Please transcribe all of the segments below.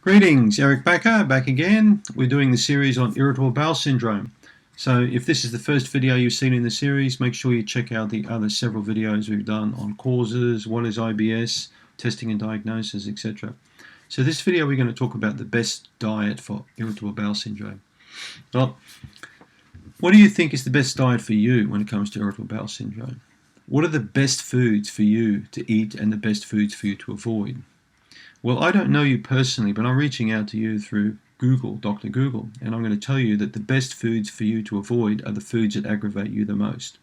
Greetings, Eric Bakker back again. We're doing the series on irritable bowel syndrome. So if this is the first video you've seen in the series, make sure you check out the other several videos we've done on causes, what is IBS, testing and diagnosis, etc. So this video we're going to talk about the best diet for irritable bowel syndrome. Well, what do you think is the best diet for you when it comes to irritable bowel syndrome? What are the best foods for you to eat and the best foods for you to avoid? Well, I don't know you personally, but I'm reaching out to you through Google, Dr. Google, and I'm going to tell you that the best foods for you to avoid are the foods that aggravate you the most.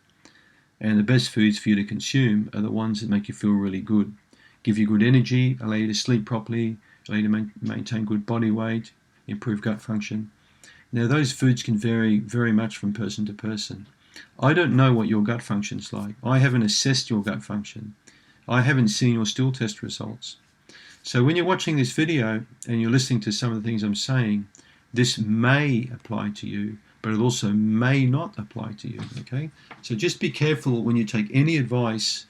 And the best foods for you to consume are the ones that make you feel really good, give you good energy, allow you to sleep properly, allow you to maintain good body weight, improve gut function. Now, those foods can vary very much from person to person. I don't know what your gut function's like. I haven't assessed your gut function. I haven't seen your stool test results. So when you're watching this video and you're listening to some of the things I'm saying, this may apply to you, but it also may not apply to you, okay? So just be careful when you take any advice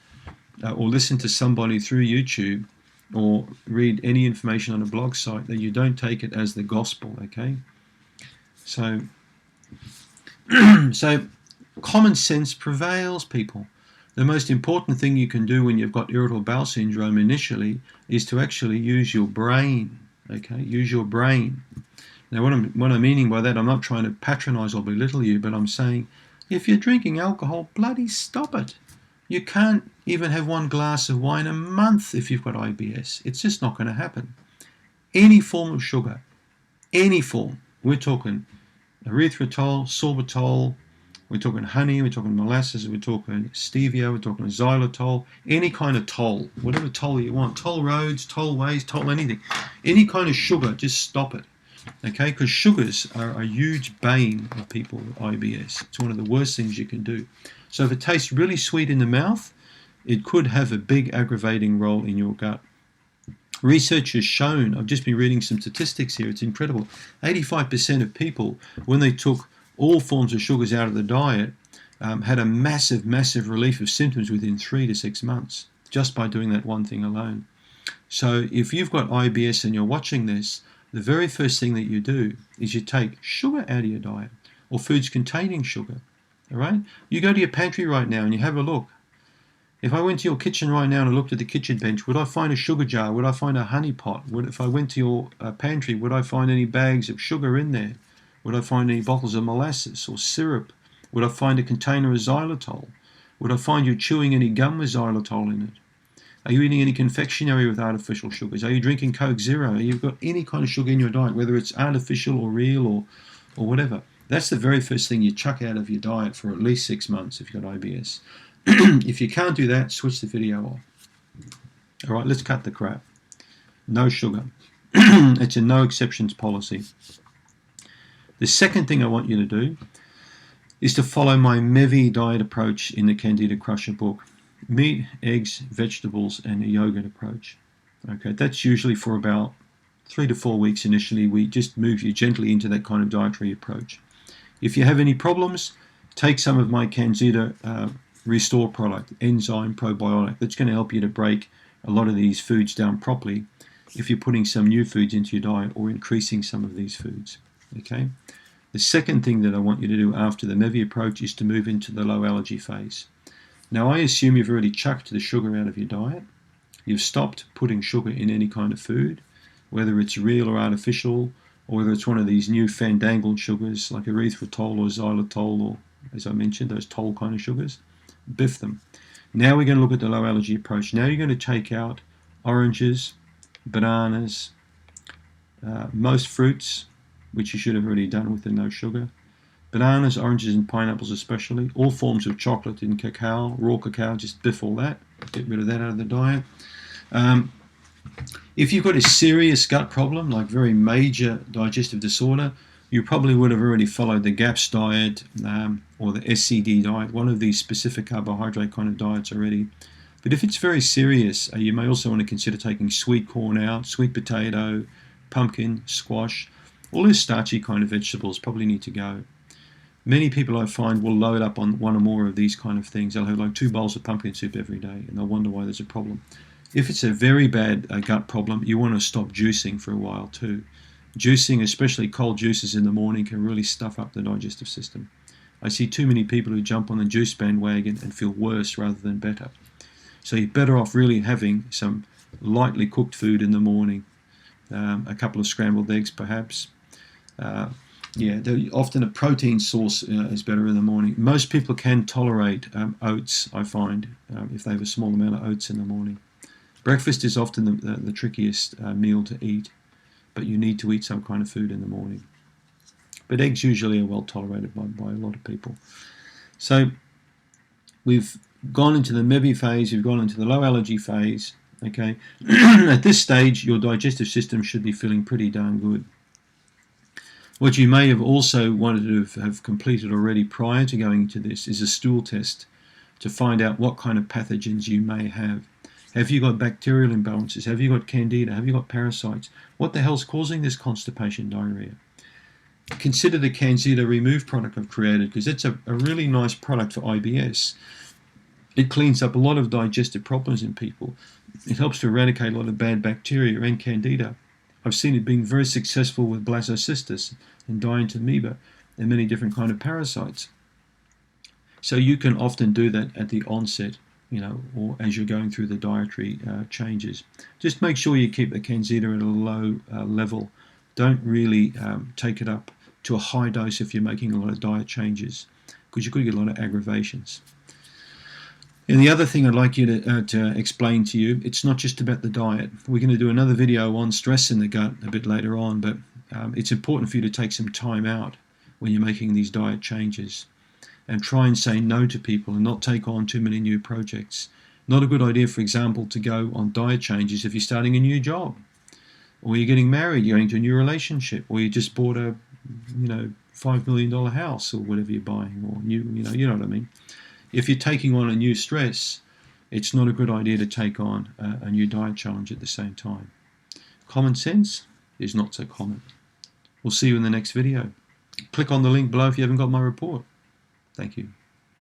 or listen to somebody through YouTube or read any information on a blog site that you don't take it as the gospel, okay? So, so common sense prevails, people. The most important thing you can do when you've got irritable bowel syndrome initially is to actually use your brain, okay? Use your brain. Now, what I'm meaning by that, I'm not trying to patronize or belittle you, but I'm saying if you're drinking alcohol, bloody stop it. You can't even have one glass of wine a month if you've got IBS. It's just not going to happen. Any form of sugar, any form. We're talking erythritol, sorbitol, we're talking honey, we're talking molasses, we're talking stevia, we're talking xylitol, any kind of toll, whatever toll you want, toll roads, tollways, toll anything, any kind of sugar, just stop it, okay? Because sugars are a huge bane of people with IBS. It's one of the worst things you can do. So if it tastes really sweet in the mouth, it could have a big aggravating role in your gut. Research has shown, I've just been reading some statistics here, it's incredible, 85% of people, when they took all forms of sugars out of the diet, had a massive relief of symptoms within 3 to 6 months, just by doing that one thing alone. So if you've got IBS and you're watching this, the very first thing that you do is you take sugar out of your diet, or foods containing sugar, all right? You go to your pantry right now and you have a look. If I went to your kitchen right now and I looked at the kitchen bench, would I find a sugar jar? Would I find a honey pot? If I went to your pantry, would I find any bags of sugar in there? Would I find any bottles of molasses or syrup? Would I find a container of xylitol? Would I find you chewing any gum with xylitol in it? Are you eating any confectionery with artificial sugars? Are you drinking Coke Zero? You've got any kind of sugar in your diet, whether it's artificial or real or whatever. That's the very first thing you chuck out of your diet for at least 6 months if you've got IBS. If you can't do that, switch the video off. All right, let's cut the crap. No sugar. It's a no exceptions policy. The second thing I want you to do is to follow my MEVI diet approach in the Candida Crusher book. Meat, eggs, vegetables, and a yogurt approach. Okay, that's usually for about 3 to 4 weeks initially. We just move you gently into that kind of dietary approach. If you have any problems, take some of my Candida Restore product, enzyme probiotic. That's going to help you to break a lot of these foods down properly if you're putting some new foods into your diet or increasing some of these foods. Okay. The second thing that I want you to do after the MEVI approach is to move into the low allergy phase. Now, I assume you've already chucked the sugar out of your diet. You've stopped putting sugar in any kind of food, whether it's real or artificial, or whether it's one of these new fandangled sugars like erythritol or xylitol, or, as I mentioned, those toll kind of sugars. Biff them. Now we're going to look at the low allergy approach. Now you're going to take out oranges, bananas, most fruits, which you should have already done with the no sugar. Bananas, oranges, and pineapples especially. All forms of chocolate and cacao, raw cacao, just biff all that. Get rid of that out of the diet. If you've got a serious gut problem, like very major digestive disorder, you probably would have already followed the GAPS diet or the SCD diet, one of these specific carbohydrate kind of diets already. But if it's very serious, you may also want to consider taking sweet corn out, sweet potato, pumpkin, squash. All those starchy kind of vegetables probably need to go. Many people I find will load up on one or more of these kind of things. They'll have like 2 bowls of pumpkin soup every day and they'll wonder why there's a problem. If it's a very bad gut problem, you want to stop juicing for a while too. Juicing, especially cold juices in the morning, can really stuff up the digestive system. I see too many people who jump on the juice bandwagon and feel worse rather than better. So you're better off really having some lightly cooked food in the morning, a couple of scrambled eggs perhaps. Often a protein source is better in the morning. Most people can tolerate oats, I find, if they have a small amount of oats in the morning. Breakfast is often the trickiest meal to eat, but you need to eat some kind of food in the morning. But eggs usually are well tolerated by a lot of people. So we've gone into the MEBI phase, we've gone into the low allergy phase. Okay, at this stage, your digestive system should be feeling pretty darn good. What you may have also wanted to have completed already prior to going into this is a stool test to find out what kind of pathogens you may have. Have you got bacterial imbalances? Have you got candida? Have you got parasites? What the hell's causing this constipation, diarrhea? Consider the Candida Remove product I've created, because it's a really nice product for IBS. It cleans up a lot of digestive problems in people. It helps to eradicate a lot of bad bacteria and candida. I've seen it being very successful with Blastocystis and Dientamoeba and many different kind of parasites. So you can often do that at the onset, or as you're going through the dietary changes. Just make sure you keep the Candida at a low level. Don't really take it up to a high dose if you're making a lot of diet changes, because you could get a lot of aggravations. And the other thing I'd like you to explain to you, it's not just about the diet. We're going to do another video on stress in the gut a bit later on, but it's important for you to take some time out when you're making these diet changes and try and say no to people and not take on too many new projects. Not a good idea, for example, to go on diet changes if you're starting a new job, or you're getting married, you're going to a new relationship, or you just bought a $5 million house or whatever you're buying, or you know what I mean. If you're taking on a new stress, it's not a good idea to take on a new diet challenge at the same time. Common sense is not so common. We'll see you in the next video. Click on the link below if you haven't got my report. Thank you.